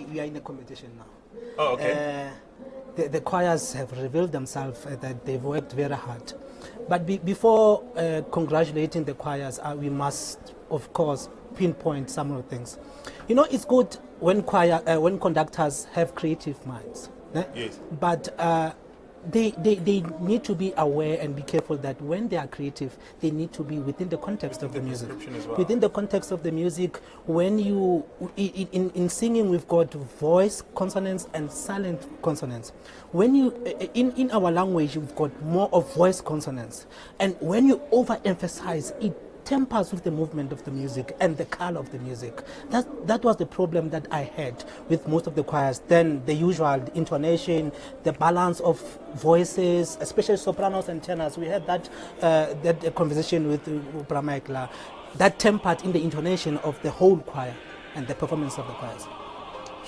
we are in a competition now. Oh, okay. The choirs have revealed themselves that they've worked very hard. But before congratulating the choirs, we must, of course, pinpoint some of the things. You know, it's good when when conductors have creative minds. Yes. But they need to be aware and be careful that when they are creative, they need to be within the context of the music. Well. Within the context of the music, when you, in singing, we've got voice consonants and silent consonants. When you, in our language, we've got more of voice consonants. And when you overemphasize, it tempers with the movement of the music and the color of the music. That was the problem that I had with most of the choirs. Then the usual intonation, the balance of voices, especially sopranos and tenors. We had that conversation with Micheal, that tempered in the intonation of the whole choir and the performance of the choirs.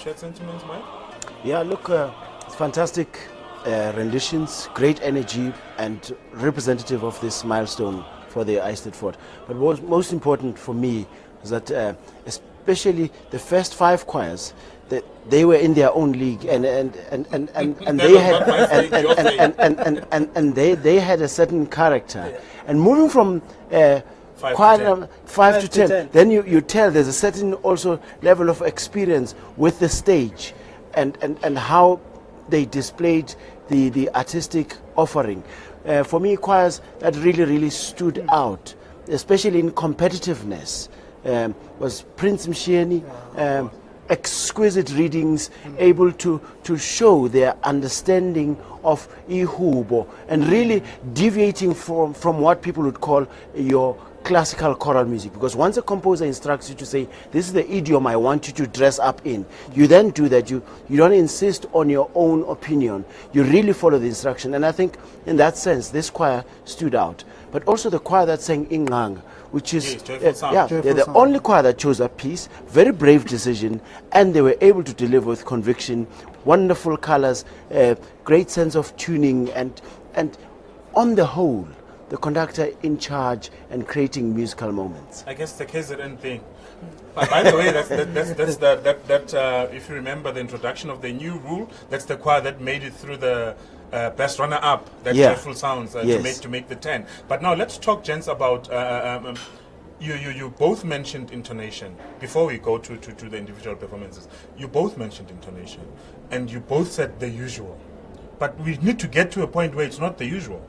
Shared sentiments, Mike? Yeah, look, it's fantastic renditions, great energy, and representative of this milestone for the Eistedt Fort. But what's most important for me is that especially the first 5 choirs, that they were in their own league, and they had a certain character. And moving from 5 to 10, then you tell there's a certain also level of experience with the stage and how they displayed the artistic offering. For me, choirs that really stood out, especially in competitiveness, was Prince Msheni. Exquisite readings, able to show their understanding of ihubo and really deviating from what people would call your classical choral music. Because once a composer instructs you to say, this is the idiom I want you to dress up in, you then do that. You don't insist on your own opinion. You really follow the instruction. And I think in that sense, this choir stood out. But also the choir that sang Ingang, which is, they're the only choir that chose a piece, very brave decision, and they were able to deliver with conviction, wonderful colors, great sense of tuning, and on the whole, the conductor in charge and creating musical moments. I guess the KZN thing. But by the way, that's if you remember the introduction of the new rule, that's the choir that made it through the best runner-up, that joyful sounds to make the 10. But now let's talk, gents, about you both mentioned intonation before we go to the individual performances. You both mentioned intonation, and you both said the usual. But we need to get to a point where it's not the usual.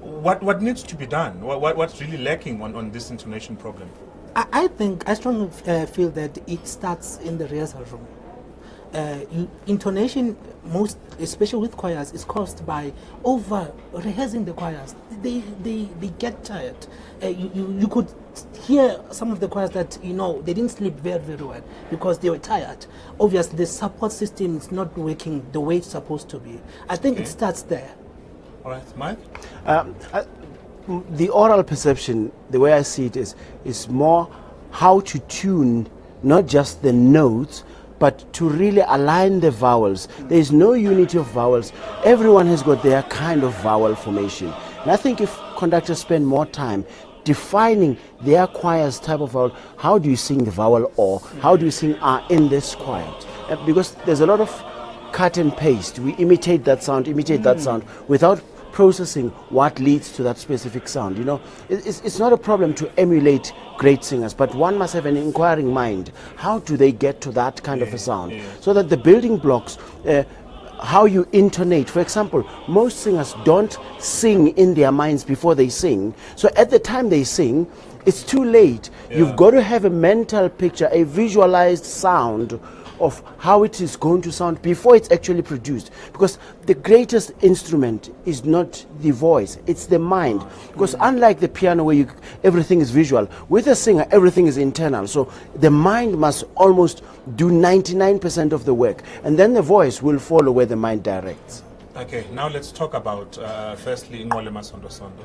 What needs to be done? What's really lacking on this intonation problem? I strongly feel that it starts in the rehearsal room. Intonation, especially with choirs, is caused by over rehearsing the choirs. They get tired. You could hear some of the choirs that they didn't sleep very well because they were tired. Obviously, the support system is not working the way it's supposed to be. I think it starts there. All right, Mike? The oral perception, the way I see it, is more how to tune not just the notes, but to really align the vowels. There is no unity of vowels. Everyone has got their kind of vowel formation. And I think if conductors spend more time defining their choir's type of vowel, how do you sing the vowel or how do you sing in this choir? Because there's a lot of cut and paste. We imitate that sound, without processing what leads to that specific sound. It's not a problem to emulate great singers, but one must have an inquiring mind. How do they get to that kind of a sound? So that the building blocks, how you intonate. For example, most singers don't sing in their minds before they sing. So at the time they sing, it's too late. You've got to have a mental picture, a visualized sound of how it is going to sound before it's actually produced. Because the greatest instrument is not the voice, it's the mind. Because unlike the piano where everything is visual, with a singer everything is internal. So the mind must almost do 99% of the work, and then the voice will follow where the mind directs. Okay, now let's talk about firstly Ingole Masondo Sondo.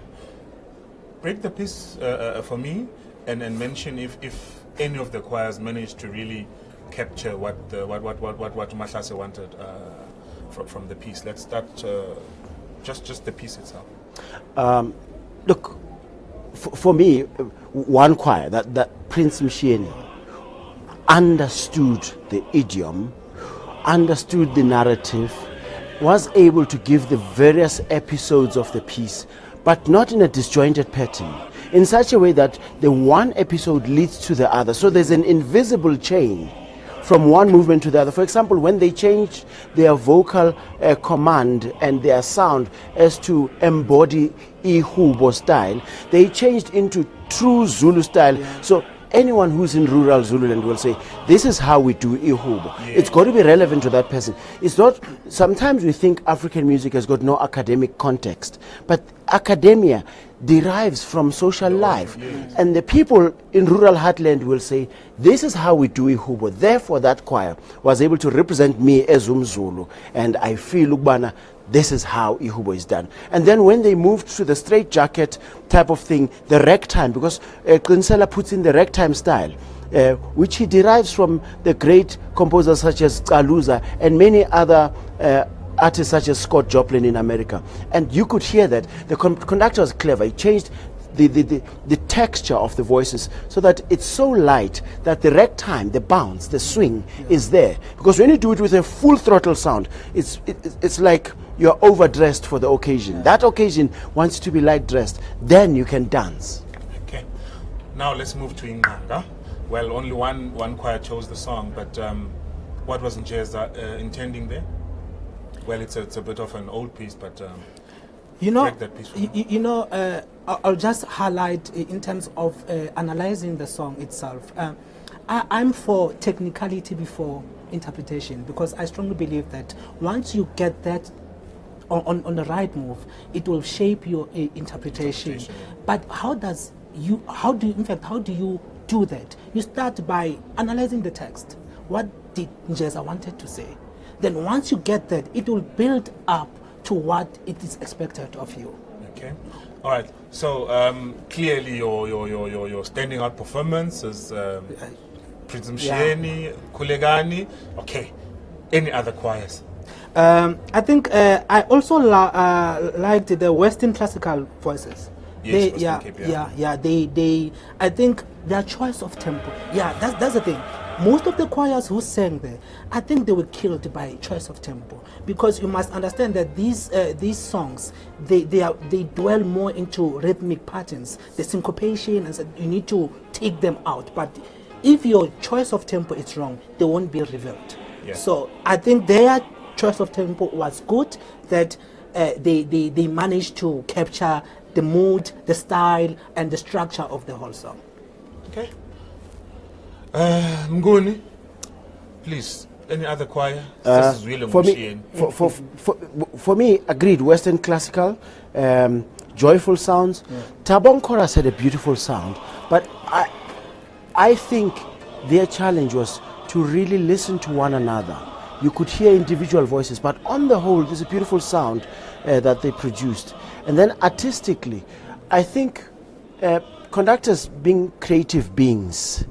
Break the piece for me and mention if any of the choirs managed to really capture what Mahlase wanted from the piece. Let's start just the piece itself. Look, for me, one choir that Prince Msheni understood the idiom understood the narrative, was able to give the various episodes of the piece, but not in a disjointed pattern, in such a way that the one episode leads to the other. So there's an invisible chain from one movement to the other. For example, when they changed their vocal command and their sound as to embody Ihubo style, they changed into true Zulu style. So anyone who's in rural Zululand will say, this is how we do Ihubo. It's got to be relevant to that person. It's not, sometimes we think African music has got no academic context, but academia derives from social life. And the people in rural heartland will say, this is how we do Ihubo. Therefore, that choir was able to represent me as Zulu, and I feel, Lubana, this is how Ihubo is done. And then when they moved to the straight jacket type of thing, the ragtime, because Qinsela puts in the ragtime style, which he derives from the great composers such as Kaluza and many other artists such as Scott Joplin in America. And you could hear that the conductor was clever. He changed the texture of the voices so that it's so light that the ragtime, the bounce, the swing is there. Because when you do it with a full throttle sound, it's like you're overdressed for the occasion. That occasion wants you to be light dressed. Then you can dance. Okay. Now let's move to Inganga. Well, only one choir chose the song, but what was Njeza intending there? Well, it's a bit of an old piece, but that piece I'll just highlight in terms of analyzing the song itself. I'm for technicality before interpretation, because I strongly believe that once you get that on the right move, it will shape your interpretation. But how do you do that? You start by analyzing the text. What did Njeza wanted to say? Then once you get that, it will build up to what it is expected of you. Okay. All right. So clearly your standing out performance is Prince Mshieni, Kulegani. Okay. Any other choirs? I think I also liked the Western classical voices. Yes, They I think their choice of tempo. Yeah, that's the thing. Most of the choirs who sang there, I think they were killed by choice of tempo, because you must understand that these songs they dwell more into rhythmic patterns, the syncopation, and so you need to take them out. But if your choice of tempo is wrong, they won't be revealed. Yeah. So I think their choice of tempo was good, that they managed to capture the mood, the style, and the structure of the whole song. Okay. Mnguni, please, any other choir? This is really for me, agreed, Western classical, joyful sounds. Yeah. Tabon Chorus had a beautiful sound, but I think their challenge was to really listen to one another. You could hear individual voices, but on the whole, there's a beautiful sound that they produced. And then artistically, I think conductors, being creative beings,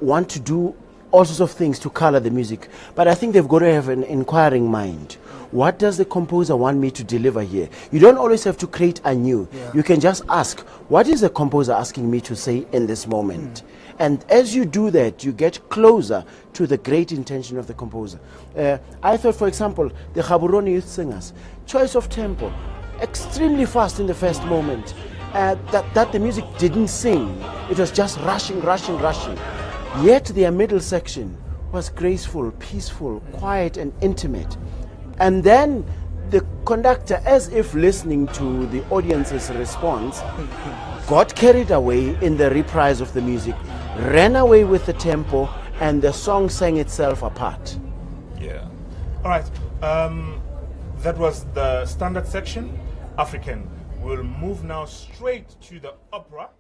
want to do all sorts of things to color the music, but I think they've got to have an inquiring mind. What does the composer want me to deliver here? You don't always have to create anew. Yeah. You can just ask, what is the composer asking me to say in this moment? And as you do that, you get closer to the great intention of the composer. I thought, for example, the Gaborone Youth Singers, choice of tempo, extremely fast in the first moment, that the music didn't sing. It was just rushing. Yet their middle section was graceful, peaceful, quiet, and intimate. And then the conductor, as if listening to the audience's response, got carried away in the reprise of the music, ran away with the tempo, and the song sang itself apart. Yeah. All right. That was the standard section, African. We'll move now straight to the opera.